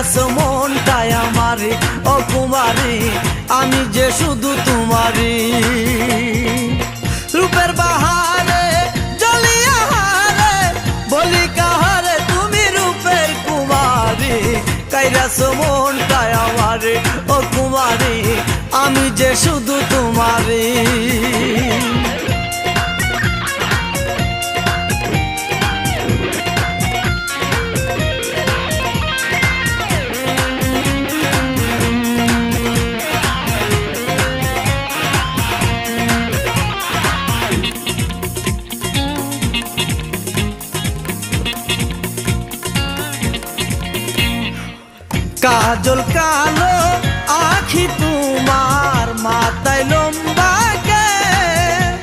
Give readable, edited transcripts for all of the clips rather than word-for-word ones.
কাইরাছো মনটাই আমারে ও কুমারী আমি যে শুধু তোমারই রূপের বাহারে জ্বলিয়া হারে বলি কাহারে তুমি রূপের কুমারী কাইরাছো মনটাই আমারে ও কুমারী আমি যে শুধু তোমারই কাজল কালো আখি তোমার মাথায় লম্বা কেশ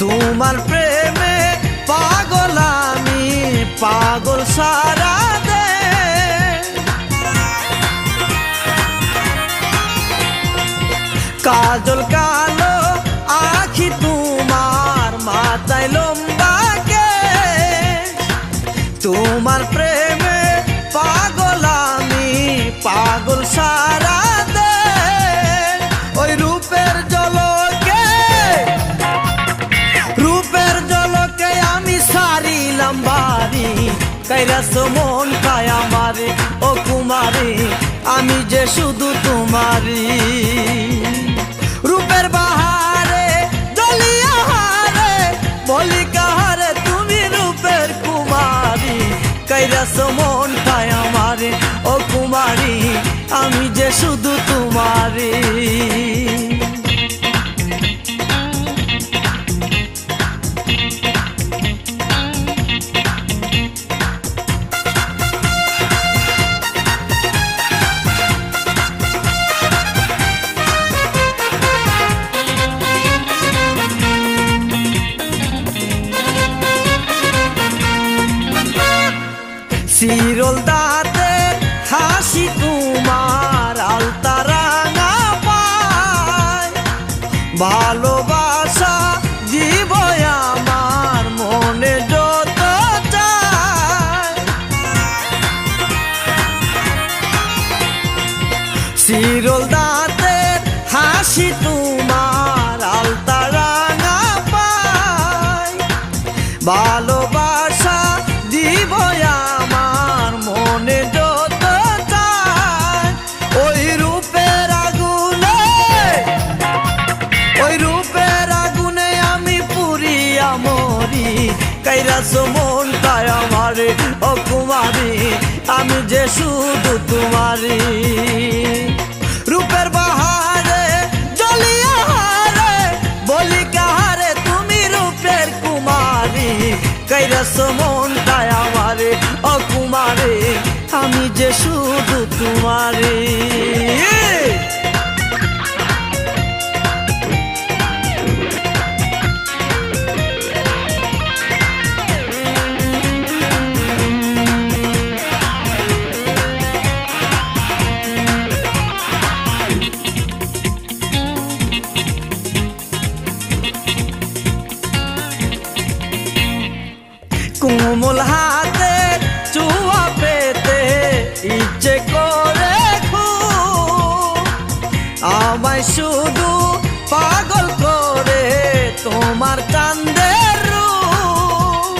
তোমার প্রেমে পাগল আমি পাগল সারা দেশ কাজল কালো আখি তোমার মাথায় লম্বা কেশ তোমার প্রেমে পাগল আমি পাগল সারা দে ওই রূপের জলকে আমি সারিলাম বাড়ি কাইরাছো মনটাই আমারে ও কুমারী আমি যে শুধু তোমারই রূপের বাহারে জ্বলিয়া হারে বলি কাহারে তুমি রূপের কুমারী কাইরাছো মনটাই আমারে ও কুমারী আমি যে শুধু তোমারই চিরল দাঁতের হাসি তোমার আলতা রাঙা পায় ভালোবাসা দিব আমার মনে যত চায় চিরল দাঁতের হাসি তোমার আলতা রাঙা পায় ভালোবাসা দিব আমার মনে যত চায় ওই রূপের আগুনে আমি পুরিয়া মরি কাইরাছো মনটাই আমারে ও কুমারী আমি যে শুধু তোমারই রূপের বাহারে জ্বলিয়া হারে বলি কাহারে তুমি রূপের কুমারী কাইরাছো মনটাই আমারে ও কুমারী আমি যে শুধু তোমারই কোমল হাতে চুয়া পেতে ইচ্ছে করে আমায় শুধু পাগল করে তোমার চাঁদের রূপ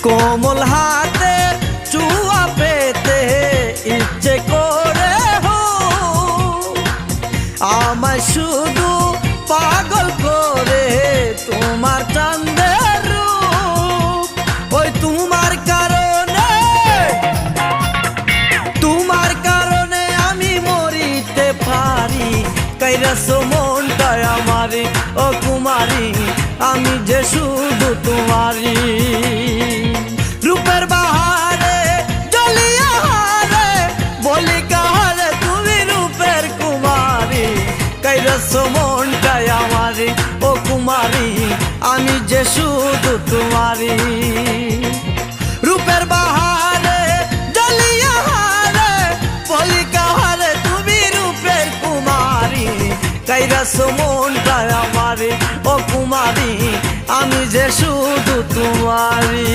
কোমল হাতে চুয়া পেতে ইচ্ছে করে আমায় শুধু পাগল করে তোমার চাঁদের রূপ ওই তোমার কারণে আমি মরিতে পারি কাইরাছো মনটাই আমারে ও কুমারী আমি যে শুধু তোমারই রূপের বাহারে জ্বলিয়া হারে বলি কাহারে তুমি রূপের কুমারী কাইরাছো মনটাই আমারে ও কুমারী আমি যে শুধু তোমারই রূপের বাহারে জ্বলিয়া হারে বলি কাহারে তুমি রূপের কুমারী কাইরাছো মনটাই আমারে ও কুমারী আমি যে শুধু তোমারই।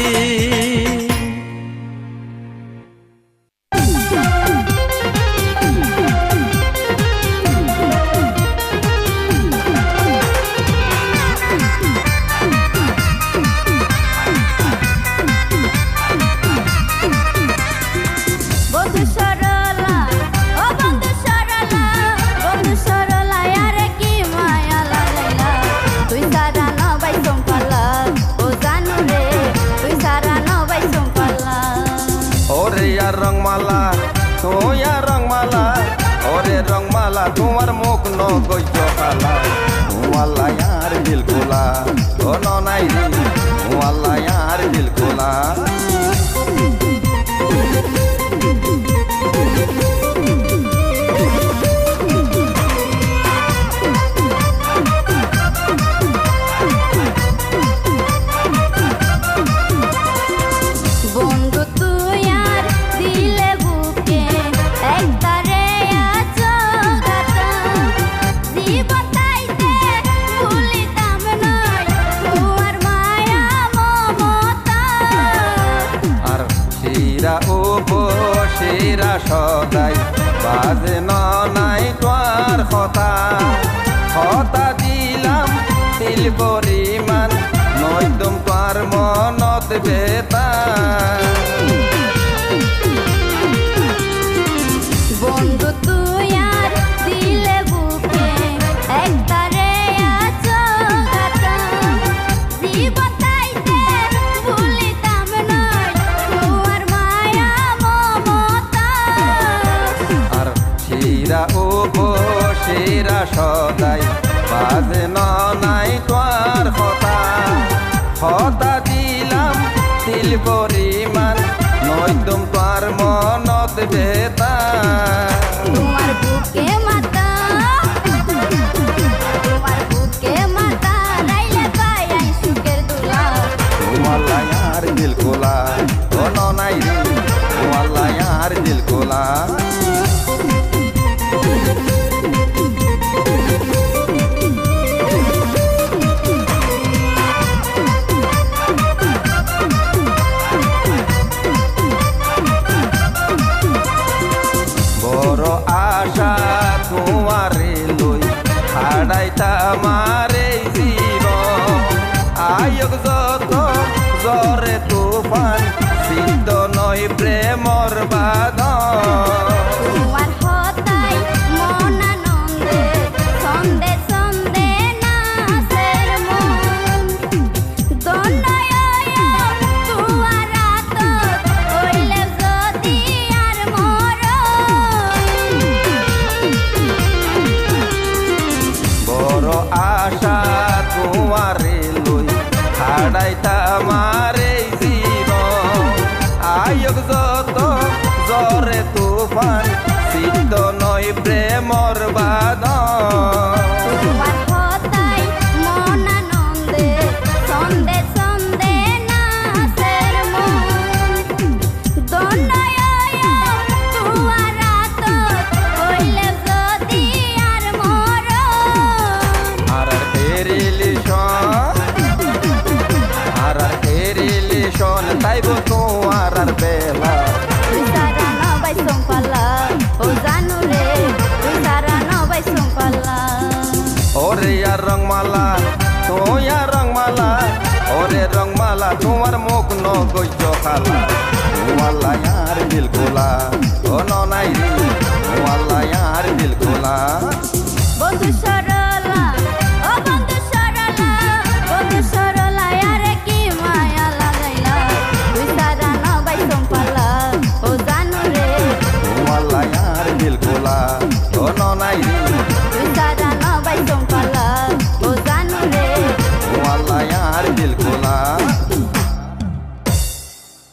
সেরা সদাই বাজে নাই তোর কথা দিলাম তিল পরিমাণ নয়দম তোর মনত বেতা বন্ধু তুই আর দিলে বুকে একবারে আছো গাতা জীবন তাইতে ভুলিতাম নয় তোমার মায়া মমতা আর সেরা সেরা সদাই বাজে নাই তোর কথা দিলাম তিল পরিমাণ নয়দম তোর মনত বেতা তোমার বুকে মাতা রাইলে পাই আই সুখের দুলা তোমার यार दिल कोला कोनो নাই রে তোমার यार दिल कोला বড় আশা তোমারে লই হারাইতা আমারে জীবন আয়োগ যত জরে তুফান সিদ্ধ নয় প্রেমর বাঁধন তোমার হতাই মন আনন্দে সন্দে সন্দে নাচের মন দণ্ডয় তোমার রাত হইলে যদি আর বড় আশা তোমারে লই হারাইতা আমারে জীবন আয়োগ যত জরে তুফান সিদ্ধ নয় প্রেমর বাঁধন তোমার হতাই মন আনন্দে সন্দে সন্দে নাচের মন দণ্ডয় তোমার রাত হইলে যদি আর আর এরিলিশন তাইব তোমার আর বেলা তুই সারা নবাই সোমপালা ও জানু রে তুই সারা নবাই সোমপালা ওরে আর রংমালা ওরে রংমালা তোমার মুখ নগৈজ খালা তোমার আর দিল কোলা ও নাই রে তোমার আর দিল কোলা বন্ধু সর